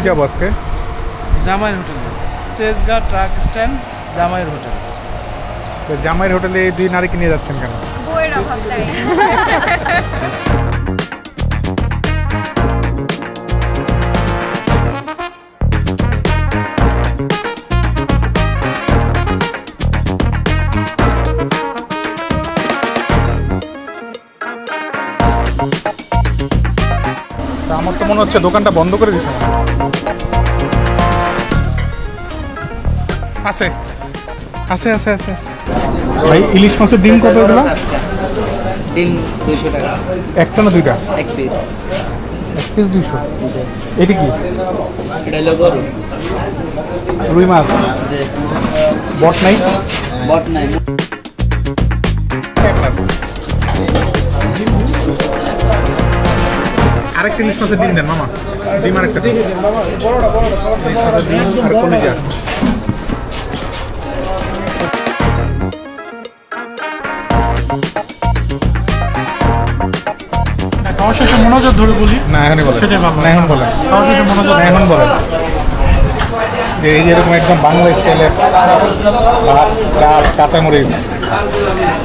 যাবো আজকে জামাইয়ের হোটেলে, তেজগাঁ ট্রাক স্ট্যান্ড, জামাইয়ের হোটেল। তো জামাইয়ের হোটেলে এই দুই নারীকে নিয়ে যাচ্ছেন কেন? বইয়ের অভাব নাই। আমার তো মনে হচ্ছে দোকানটা বন্ধ করে দিছে। আছে আছে আছে আছে ভাই, ইলিশ মাছের ডিম কত এগুলো? ডিম 200 টাকা। একটা না দুইটা? এক পিস। এক পিস 200। এটা কি? এটা হলো গরু। রুই মাছ? বট নাই? বট নাই। আরেকটা ইলিশ মাছের ডিম দেন মামা। ডিম আরেকটা দিন। ইলিশ মাছের ডিম আর কলিজা। খাওয়া শেষে মনোযোগ ধরে বলি না এখনই বলেন। সেটাই ভালো। না এখন বলেন। খাওয়া শেষে মনোযোগ না এখন বলেন। যে এই যে এরকম একদম বাংলা স্টাইলের ভাত, ডাল, কাঁচামরিচ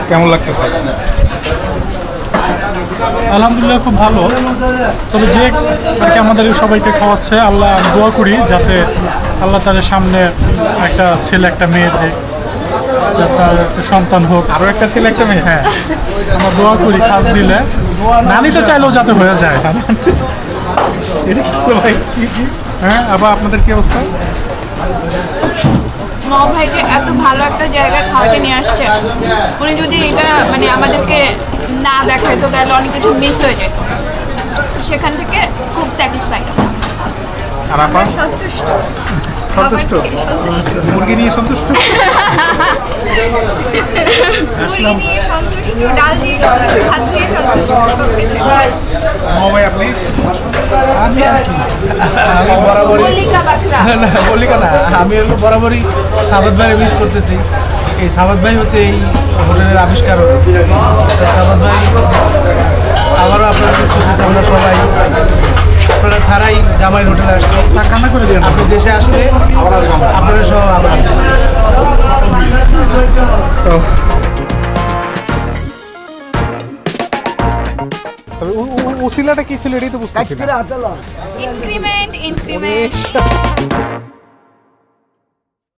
কেমন লাগতেছে? আলহামদুলিল্লাহ খুব ভালো। তবে যে আর কি আমাদের সবাইকে খাওয়াচ্ছে, আল্লাহ দোয়া করি যাতে আল্লাহ তাদের সামনে একটা ছেলে একটা মেয়ে দেখ, যাতে তার একটা সন্তান হোক। আরও একটা ছেলে একটা মেয়ে? হ্যাঁ, আমরা দোয়া করি কাজ দিলে নানি তো চাইলেও যাতে হয়ে যায়। এটা কি করে ভাই? হ্যাঁ, আবার আপনাদের কি অবস্থা? মাও ভাই যে এত ভালো একটা জায়গায় খাওয়াতে নিয়ে আসছে, উনি যদি এটা মানে আমাদেরকে না দেখাইতো তাহলে অনেক কিছু মিস হয়ে যেত। সেখান থেকে খুব স্যাটিসফাইড। আর আপনার সন্তুষ্ট। সন্তুষ্ট? মুরগি নিয়ে সন্তুষ্ট? মুরগি নিয়ে সন্তুষ্ট, ডাল দিয়ে সন্তুষ্ট, ভাত দিয়ে সন্তুষ্ট, সবকিছু। মামা ভাই আপনি? আমি আর কি, আমি বরাবরই মল্লিকা বাকরা। না বলিকা না, আমি হলো বরাবরই সাবাত ভাইয়ের মিস করতেছি। এই সাবাত ভাই হচ্ছে এই হোটেলের আবিষ্কারক। সাবাত ভাই আবারও আপনারা মিস করতেছি। আমরা সবাই আপনারা ছাড়াই জামাইয়ের হোটেলে আসলে কান্না করে দিয়ে আপনি দেশে আসলে আপনারা সহ আবার তো উসিলাটা কি ছিল এটাই তো বুঝতেছি না। ইনক্রিমেন্ট